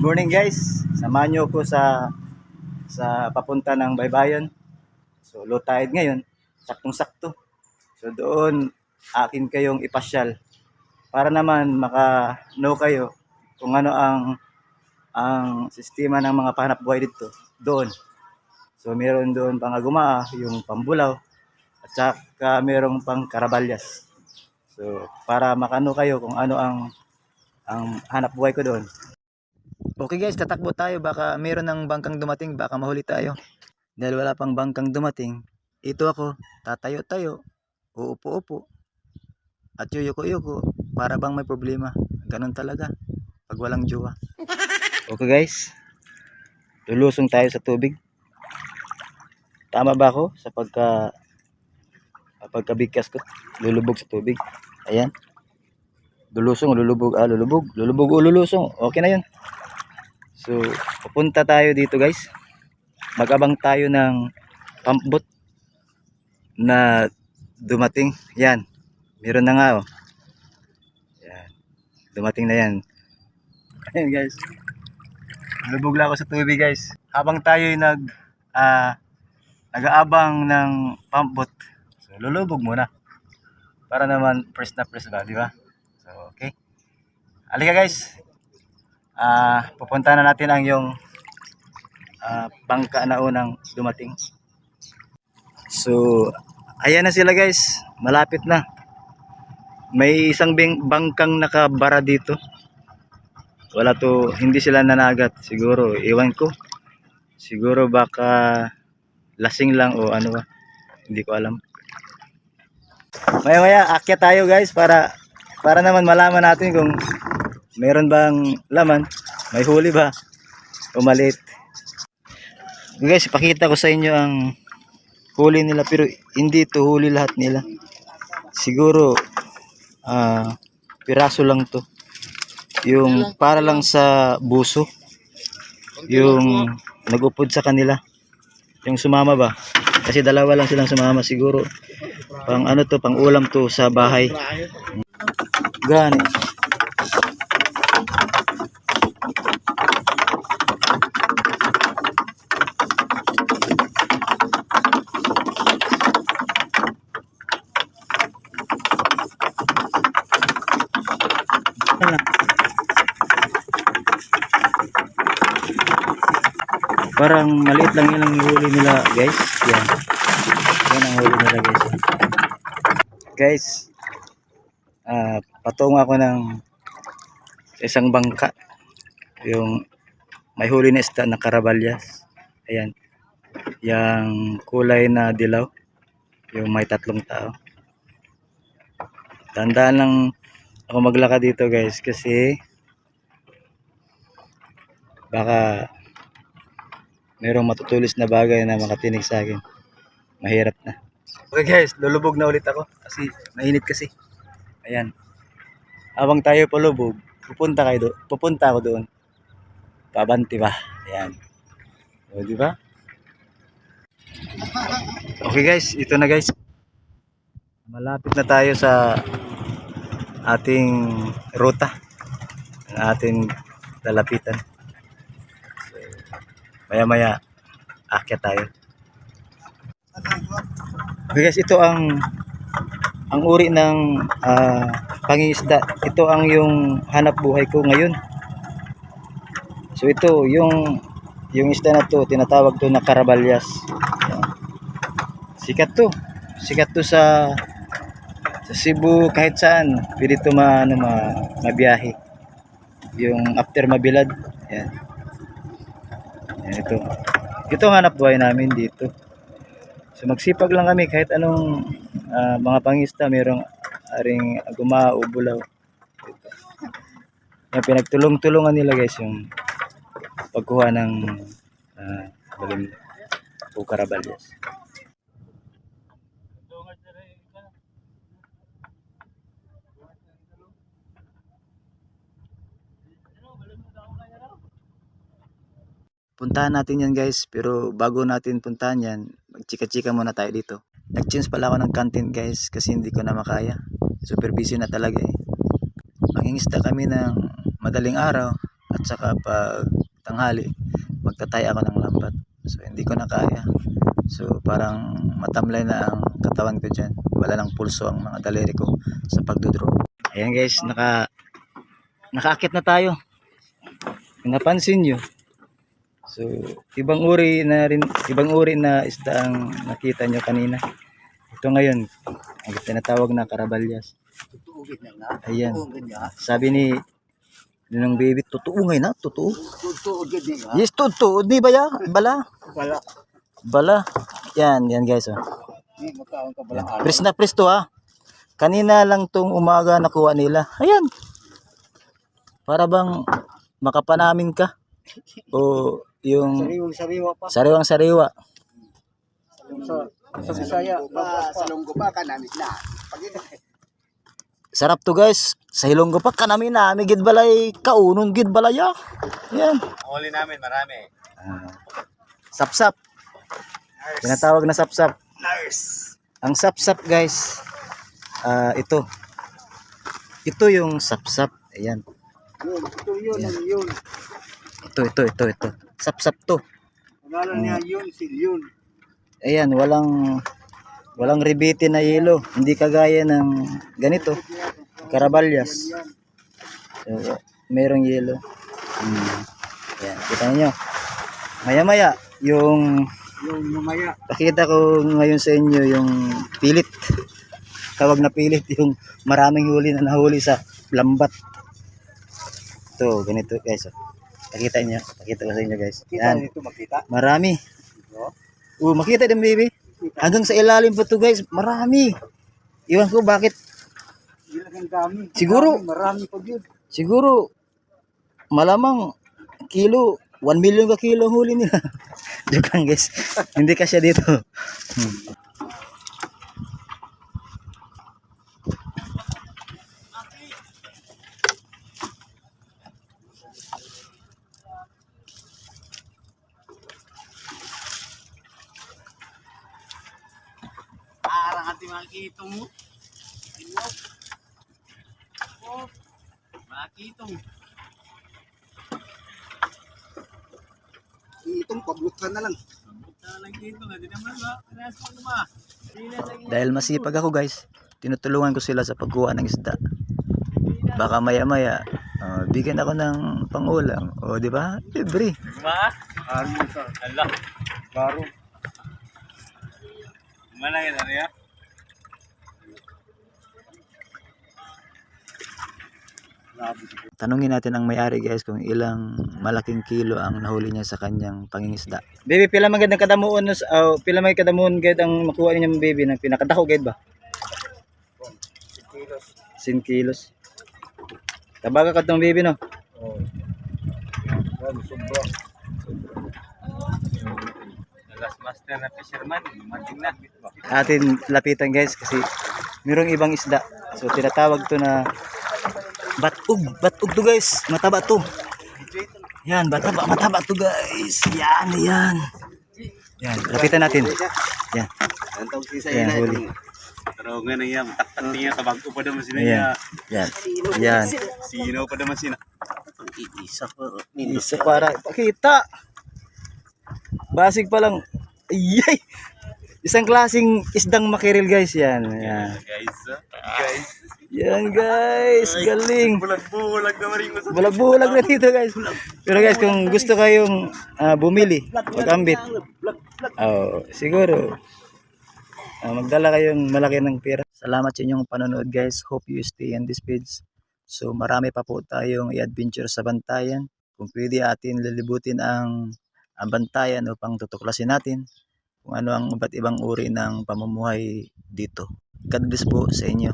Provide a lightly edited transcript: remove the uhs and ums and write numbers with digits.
Morning guys, samahan nyo ko sa papunta ng Baybayon. So low tide ngayon, saktong-sakto. So doon akin kayong ipasyal para naman maka-know kayo kung ano ang sistema ng mga pahanap buhay dito doon. So meron doon pang Agumaa, yung Pambulaw, at saka merong pang Caraballas. So para maka-know kayo kung ano ang hanap buhay ko doon. Okay guys, tatakbo tayo. Baka meron ng bangkang dumating, baka mahuli tayo. Dahil wala pang bangkang dumating, ito ako, tatayo-tayo, uupo-upo, at yuyuko-yuko, para bang may problema. Ganun talaga, pag walang jowa. Okay guys, lulusong tayo sa tubig. Tama ba ako sa pagkabigkas ko? Lulubog sa tubig. Ayan. Lulusong, lulubog, lulubog o lulusong. Okay na yun. So, pupunta tayo dito guys. Mag-abang tayo ng pump boat na dumating. Yan. Meron na nga oh. Yan. Dumating na yan. Ayan guys. Lubog lang ako sa tubig guys. Habang tayo nag-aabang ng pump boat. So, lulubog muna. Para naman press na press ba, di ba? So, okay. Halika guys. Pupunta na natin ang yung bangka na unang dumating. So ayan na sila guys, malapit na. May isang bangkang nakabara dito. Wala to, hindi sila nanagat. Siguro, iwan ko. Siguro baka lasing lang o ano ba. Hindi ko alam. Maya akyat tayo guys para naman malaman natin kung meron bang laman, may huli ba o maliit. Guys, ipakita ko sa inyo ang huli nila, pero hindi to huli lahat nila. Siguro piraso lang to. Yung para lang sa buso. Yung nag-upod sa kanila. Yung sumama ba? Kasi dalawa lang silang sumama siguro. Pang ano to, pang ulam to sa bahay. Gani. Parang maliit lang yung huli nila guys. Yan. Yan ang huli nila guys. Guys, patungo ako ng isang bangka. Yung may huli na isda na Caraballas. Ayan. Yung kulay na dilaw. Yung may 3 tao. Tandaan lang ako maglakad dito guys kasi baka merong matutulis na bagay na makatinig sa akin. Mahirap na. Okay guys, lulubog na ulit ako kasi mainit kasi. Ayan. Habang tayo palubog, pupunta ako doon. Pabanti ba? Ayan. O, di ba? Okay guys, ito na guys. Malapit na tayo sa ating ruta. Ang ating lalapitan. Maya akyat tayo. Okay guys, ito ang uri ng pangingisda. Ito ang yung hanap buhay ko ngayon. So ito yung isda na to, tinatawag to na Caraballas. Sikat to sa Cebu, kahit saan pwede to mabiyahe. Yung after mabilad. Yan. Ito ang hanap buhay namin dito. So magsipag lang kami kahit anong mga pangista, merong aring Agumaa o Bulaw. Yan, pinagtulong-tulungan nila guys yung pagkuha ng balim o Caraballas. Puntahan natin yan guys, pero bago natin puntahan yan, magchika-chika muna tayo dito. Nag-change pala ako ng content guys kasi hindi ko na makaya. Super busy na talaga eh. Mangingisda kami ng madaling araw at at saka pag tanghali magtatay ako ng lambat. So hindi ko na kaya. So parang matamlay na ang katawan ko dyan. Wala nang pulso ang mga daliri ko sa pagdodraw. Ayan guys, nakaakit na tayo. Kung napansin nyo. So ibang uri na isda ang nakita nyo kanina. Ito ngayon, ang tinatawag na Carabalyas. Ayan. Sabi ni Ninong Baby, totoo ngayon na, totoo. Yes, totoo. Di ba ya? Bala. Bala. Yan guys. Oh. Pres na pres to ha. Kanina lang tong umaga nakuha nila. Ayan. Para bang makapanamin ka. O yung Sariwang-sariwa pa. sariwang-sariwa. Sa Bisaya, sa Longgo pa kanamit na. Sarap to guys. Sa Hilonggo pa kanami na. May gid balay kaunon gid balaya. Yan. Huli namin marami. Sapsap. Tinatawag na sapsap. Nurse. Ang sapsap guys. Ito. Ito yung sapsap. Ayan. Yun. Ito. Sapsap to. Pangalan niya yun, Silyon. Ayan, walang ribitin na yelo. Hindi kagaya ng ganito. Carabalyas. So, merong yelo. Ayan, kita niyo. Maya-maya, yung mamaya. pakita ko ngayon sa inyo yung pilit. Tawag na pilit yung maraming huli na nahuli sa lambat. Ito, ganito guys. Pakita ko sa inyo guys. Yan. Makita. Marami. Makita din baby. Hanggang sa ilalim pa to guys. Marami. Iwan ko bakit. Ilang dami. Siguro. Marami pa yun. Siguro malamang kilo. 1 million ka kilo ang huli nila. Joke lang guys. Hindi kasya dito. Parang ating makikita mo. Makikita mo. Itong pablukan na lang. Dahil masipag ako guys. Tinutulungan ko sila sa pagkuha ng isda. Baka maya-maya bigyan ako ng pangulam. O di ba? Libre. Allah. Baru. Mana yan ya? Tanungin natin ang may-ari guys kung ilang malaking kilo ang nahuli niya sa kanyang pangingisda. Baby, pila man gid ang kadamuon pila may kadamuon gid ang makuha niya baby ng pinakadako gid ba? 10 kilos. Tabaga ka tong baby no? Oh. Sobra. Last master na fisherman, mating na. Atin lapitan guys kasi mayroong ibang isda. So tinatawag to na batug to guys. Mataba to. Yan, mataba to guys. Yan. Yan, lapitan natin. Yan. Antong sisa Yan, huli. Pero nga na yan, taktak niya sa bago pa naman sila Yan. niya. Yan. Sino pa naman sila. Isa para pakita. Basig pa lang. Ayay. Isang klaseng isdang makiril guys yan. Yan. Guys. Yan guys, galing. Bulag na maring mo sa Bulag na dito guys. Pero guys, kung gusto kayong bumili, pag-ambit. Siguro. Magdala kayong malaki ng pera. Salamat sa inyong panonood guys. Hope you stay on this page. So marami pa po tayong i-adventure sa Bantayan. Kung pwede atin lilibutin ang Bantayan upang tutuklasin natin kung ano ang iba't ibang uri ng pamumuhay dito. God bless po sa inyo.